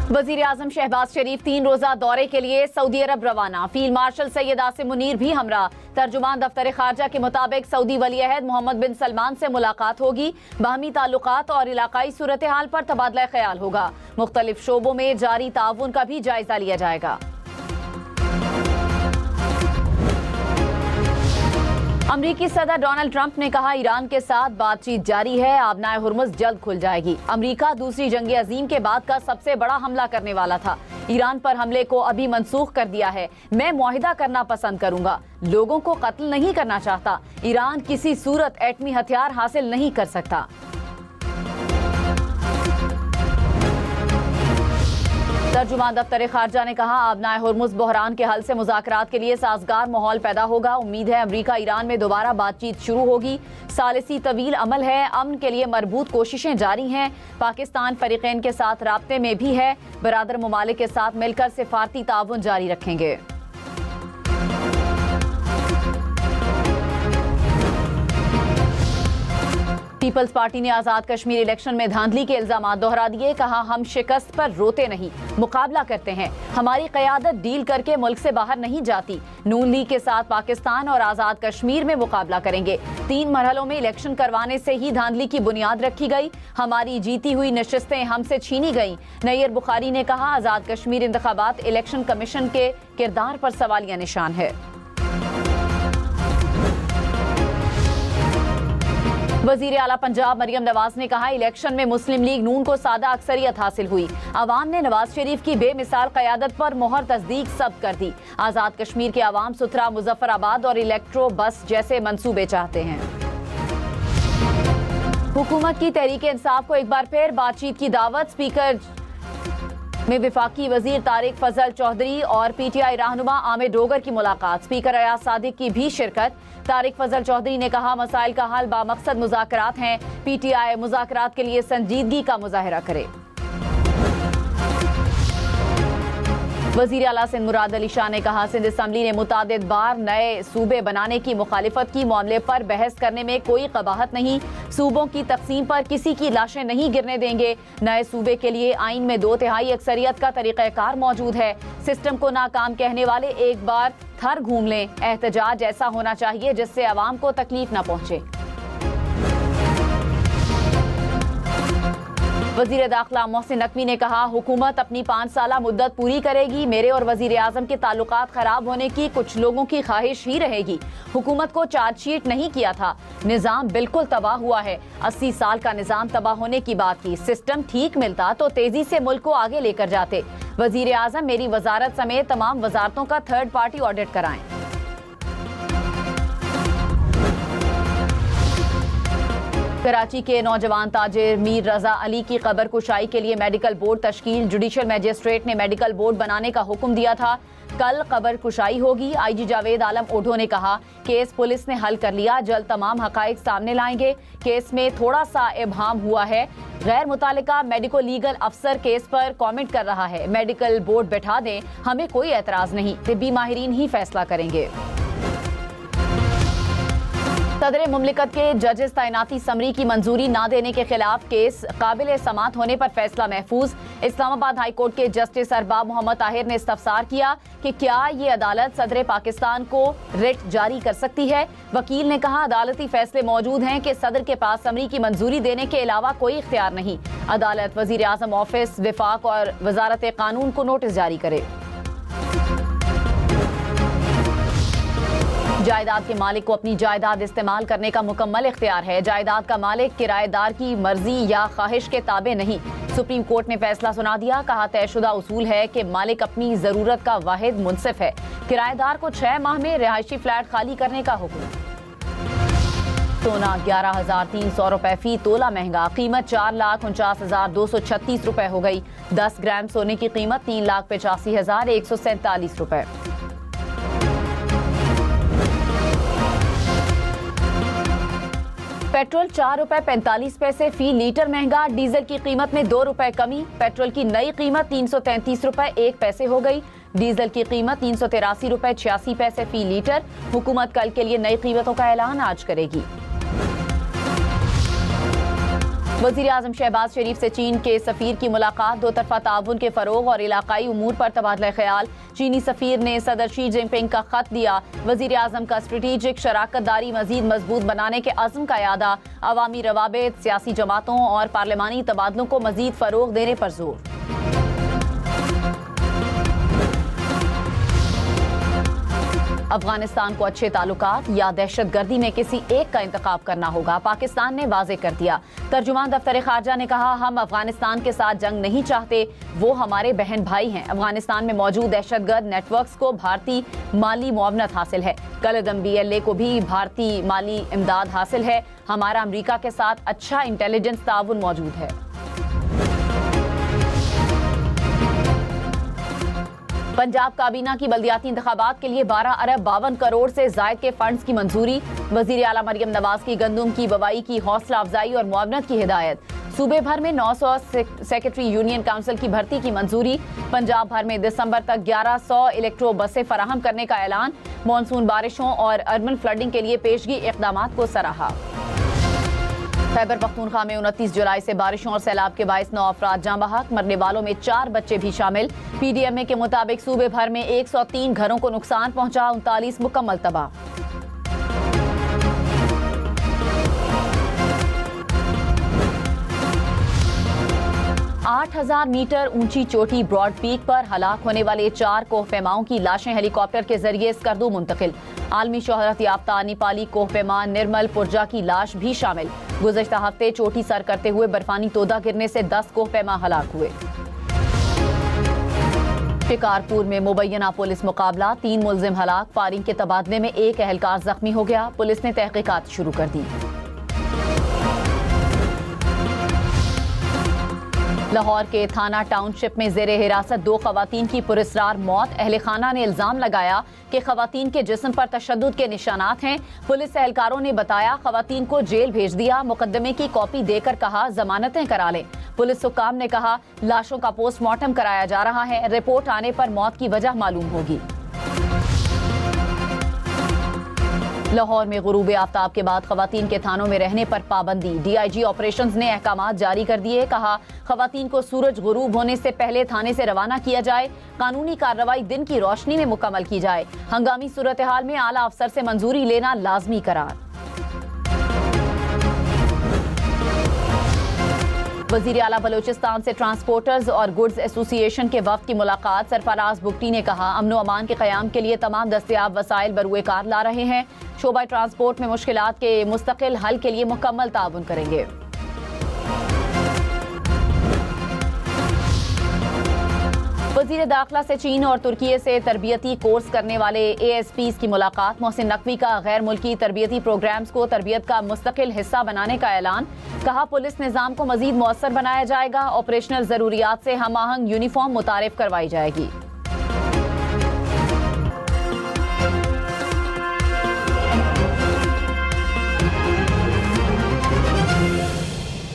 वजीर आजम शहबाज शरीफ 3 रोजा दौरे के लिए सऊदी अरब रवाना। फील्ड मार्शल सैयद आसिम मुनीर भी हमरा। तर्जुमान दफ्तर खारजा के मुताबिक सऊदी वली अहद मोहम्मद बिन सलमान से मुलाकात होगी। बाहमी ताल्लुकात और इलाकाई सूरत हाल पर तबादला ख्याल होगा। मुख्तलिफ शोबों में जारी ताउन का भी जायजा लिया जाएगा। अमरीकी सदर डोनाल्ड ट्रंप ने कहा, ईरान के साथ बातचीत जारी है, आबनाए हुर्मुज़ जल्द खुल जाएगी। अमरीका दूसरी जंग अजीम के बाद का सबसे बड़ा हमला करने वाला था। ईरान पर हमले को अभी मनसूख कर दिया है। मैं मुआहिदा करना पसंद करूंगा, लोगों को कत्ल नहीं करना चाहता। ईरान किसी सूरत एटमी हथियार हासिल नहीं कर सकता। तर्जुमान दफ्तर खारजा ने कहा, आबनाए हुर्मुज़ बहरान के हल से मुज़ाकरात के लिए साजगार माहौल पैदा होगा। उम्मीद है अमरीका ईरान में दोबारा बातचीत शुरू होगी। सालिसी तवील अमल है, अमन के लिए मरबूत कोशिशें जारी हैं। पाकिस्तान फरीकैन के साथ राब्ते में भी है। बरादर ममालिक के साथ मिलकर सिफारती ताउन जारी रखेंगे। पीपल्स पार्टी ने आजाद कश्मीर इलेक्शन में धांधली के इल्जामात दोहरा दिए। कहा, हम शिकस्त पर रोते नहीं, मुकाबला करते हैं। हमारी क़यादत डील करके मुल्क से बाहर नहीं जाती। नून लीग के साथ पाकिस्तान और आजाद कश्मीर में मुकाबला करेंगे। 3 मरहलों में इलेक्शन करवाने से ही धांधली की बुनियाद रखी गई। हमारी जीती हुई नशिस्तें हमसे छीनी गईं। नैयर बुखारी ने कहा, आजाद कश्मीर इंतखाबात इलेक्शन कमीशन के किरदार पर सवालिया निशान है। वजीर आला पंजाब मरियम नवाज ने कहा, इलेक्शन में मुस्लिम लीग नून को सादा अक्सरियत हासिल हुई। अवाम ने नवाज शरीफ की बेमिसाल क़यादत पर मोहर तस्दीक सब कर दी। आजाद कश्मीर के अवाम सुथरा मुजफ्फराबाद और इलेक्ट्रो बस जैसे मंसूबे चाहते हैं। हुकूमत की तहरीक इंसाफ को एक बार फिर बातचीत की दावत। स्पीकर में विफाकी वजीर तारिक फजल चौधरी और PTI रहनुमा आमिर डोगर की मुलाकात। स्पीकर अयाज सादिक की भी शिरकत। तारिक फजल चौधरी ने कहा, मसाइल का हल बामकसद मुज़ाकरात हैं। PTI मुज़ाकरात के लिए संजीदगी का मुजाहिरा करे। वज़ीर आला सिंध मुराद अली शाह ने कहा, सिंध असम्बली ने मुतादिद बार नए सूबे बनाने की मुखालिफत की। मामले पर बहस करने में कोई कबाहत नहीं। सूबों की तकसीम पर किसी की लाशें नहीं गिरने देंगे। नए सूबे के लिए आइन में 2/3 अक्सरियत का तरीक़ाकार मौजूद है। सिस्टम को नाकाम कहने वाले एक बार थर घूम लें। एहतजाज ऐसा होना चाहिए जिससे अवाम को तकलीफ न पहुंचे। वजीर दाखिला मोहसिन नकवी ने कहा, हुकूमत अपनी 5 साला मुद्दत पूरी करेगी। मेरे और वजीर आजम के ताल्लुकात खराब होने की कुछ लोगों की ख्वाहिश ही रहेगी। हुकूमत को चार्जशीट नहीं किया था। निज़ाम बिल्कुल तबाह हुआ है। 80 साल का निज़ाम तबाह होने की बात की। सिस्टम ठीक मिलता तो तेजी से मुल्क को आगे लेकर जाते। वजीर आजम मेरी वजारत समेत तमाम वजारतों का 3rd पार्टी ऑडिट कराएं। कराची के नौजवान ताजिर मीर रजा अली की कब्र कुशाई के लिए मेडिकल बोर्ड तश्कील। जुडिशल मजिस्ट्रेट ने मेडिकल बोर्ड बनाने का हुक्म दिया था। कल कब्र कुशाई होगी। IG जावेद आलम ओढो ने कहा, केस पुलिस ने हल कर लिया, जल्द तमाम हकाइक सामने लाएंगे। केस में थोड़ा सा इबहाम हुआ है। गैर मुतालिका मेडिको लीगल अफसर केस पर कमेंट कर रहा है। मेडिकल बोर्ड बैठा दें, हमें कोई एतराज नहीं। तिब्बी माहिरीन ही फैसला करेंगे। सदर मुमलिकत के जजेस तैनाती समरी की मंजूरी न देने के खिलाफ केस काबिल समात होने पर फैसला महफूज। इस्लामाबाद हाई कोर्ट के जस्टिस अरबाब मोहम्मद ताहिर ने इस्तफसार किया कि क्या ये अदालत सदर पाकिस्तान को रिट जारी कर सकती है। वकील ने कहा, अदालती फैसले मौजूद हैं कि सदर के पास समरी की मंजूरी देने के अलावा कोई इख्तियार नहीं। अदालत वजीर आजम ऑफिस, विफाक और वजारत कानून को नोटिस जारी करे। जायदाद के मालिक को अपनी जायदाद इस्तेमाल करने का मुकम्मल इख्तियार है। जायदाद का मालिक किराएदार की मर्जी या ख्वाहिश के ताबे नहीं। सुप्रीम कोर्ट ने फैसला सुना दिया। कहा, तयशुदा उसूल है कि मालिक अपनी जरूरत का वाहिद मुनसिफ है। किराएदार को 6 माह में रिहायशी फ्लैट खाली करने का हुक्म। सोना 11,300 रुपए फी तोला महंगा। कीमत 4,49,236 रुपए हो गई। 10 ग्राम सोने की कीमत 3,85,147 रुपए। पेट्रोल 4 रुपए 45 पैसे फी लीटर महंगा। डीजल की कीमत में 2 रुपए कमी। पेट्रोल की नई कीमत 333 रुपए 1 पैसे हो गई। डीजल की कीमत 383 रुपए 86 पैसे फी लीटर। हुकूमत कल के लिए नई कीमतों का ऐलान आज करेगी। वज़ीर आज़म शहबाज शरीफ से चीन के सफ़ीर की मुलाकात, दो तरफ़ा ताउन के फ़रोग़ और इलाक़ाई उमूर पर तबादला ख्याल। चीनी सफ़ीर ने सदर शी जिनपिंग का ख़त दिया। वज़ीर आज़म का स्ट्रेटेजिक शराकतदारी मज़ीद मजबूत बनाने के अज़्म का यादा। अवामी रवाबित, सियासी जमातों और पार्लिमानी तबादलों को मज़ीद फ़रोग़ देने पर जोर। अफगानिस्तान को अच्छे ताल्लुकात या दहशत गर्दी में किसी एक का इंतखाब करना होगा, पाकिस्तान ने वाज़े कर दिया। तर्जुमान दफ्तर खारजा ने कहा, हम अफगानिस्तान के साथ जंग नहीं चाहते, वो हमारे बहन भाई हैं। अफगानिस्तान में मौजूद दहशतगर्द नेटवर्क्स को भारतीय माली मुआवनत हासिल है। कलदम BLA को भी भारतीय माली इमदाद हासिल है। हमारा अमरीका के साथ अच्छा इंटेलिजेंस ताउन मौजूद है। पंजाब काबीना की बल्दियाती इंतखाबात के लिए 12 अरब 52 करोड़ से जायद के फंड्स की मंजूरी। वजीर आला मरियम नवाज की गंदुम की बवाई की हौसला अफजाई और मुआवनत की हिदायत। सूबे भर में 900 सेक्रेटरी यूनियन काउंसिल की भर्ती की मंजूरी। पंजाब भर में दिसंबर तक 1100 इलेक्ट्रो बसें फराहम करने का ऐलान। मानसून बारिशों और अर्बन फ्लडिंग के लिए पेशगी इक़दामात को सराहा। खैबर पख्तूनख्वा में 29 जुलाई से बारिशों और सैलाब के बायस 9 अफराद जाँ बहक, मरने वालों में 4 बच्चे भी शामिल। PDMA के मुताबिक सूबे भर में 103 घरों को नुकसान पहुंचा, 39 मुकम्मल तबाह। आठ 8,000 मीटर ऊंची चोटी ब्रॉड पीक पर हलाक होने वाले 4 कोहपेमाओं की लाशें हेलीकॉप्टर के जरिए स्कर्दू मुंतकिल। आलमी शोहरत याफ्ता नेपाली कोहपेमा निर्मल पुरजा की लाश भी शामिल। गुज़श्ता हफ्ते चोटी सर करते हुए बर्फानी तोदा गिरने से 10 कोहपेमा हलाक हुए। शिकारपुर में मुबैना पुलिस मुकाबला, 3 मुलजिम हलाक, फायरिंग के तबादले में 1 एहलकार जख्मी हो गया। पुलिस ने तहकीकात शुरू कर दी। लाहौर के थाना टाउनशिप में जेरे हिरासत 2 खवातीन की पुरस्रार मौत। अहले खाना ने इल्जाम लगाया कि खवातीन के जिस्म पर तशद्दुद के निशानात हैं। पुलिस एहलकारों ने बताया खवातीन को जेल भेज दिया। मुकदमे की कॉपी देकर कहा जमानतें करा लें। पुलिस हुक्काम ने कहा लाशों का पोस्टमार्टम कराया जा रहा है, रिपोर्ट आने पर मौत की वजह मालूम होगी। लाहौर में गुरूब आफ्ताब के बाद खवातीन के थानों में रहने पर पाबंदी। DIG ऑपरेशंस ने अहकामात जारी कर दिए। कहा खवातीन को सूरज गुरूब होने से पहले थाने से रवाना किया जाए। कानूनी कार्रवाई दिन की रोशनी में मुकम्मल की जाए। हंगामी सूरत हाल में आला अफसर से मंजूरी लेना लाजमी करार। वज़ीर आला बलोचिस्तान से ट्रांसपोर्टर्स और गुड्स एसोसिएशन के वफ़द की मुलाकात। सरफराज बुगटी ने कहा अमन व अमान के क़याम के लिए तमाम दस्तयाब वसाइल बरूए कार ला रहे हैं। शोबा ट्रांसपोर्ट में मुश्किलात के मुस्तकिल हल के लिए मुकम्मल ताउन करेंगे। वज़ीर दाखिला से चीन और तुर्की से तरबियती कोर्स करने वाले ASPs की मुलाकात। मोहसिन नकवी का गैर मुल्की तरबियती प्रोग्राम्स को तरबियत का मुस्तकिल हिस्सा बनाने का ऐलान। कहा पुलिस निज़ाम को मज़ीद मौसर बनाया जाएगा। ऑपरेशनल ज़रूरियात से हम आहंग यूनिफॉर्म मुतारिफ करवाई जाएगी।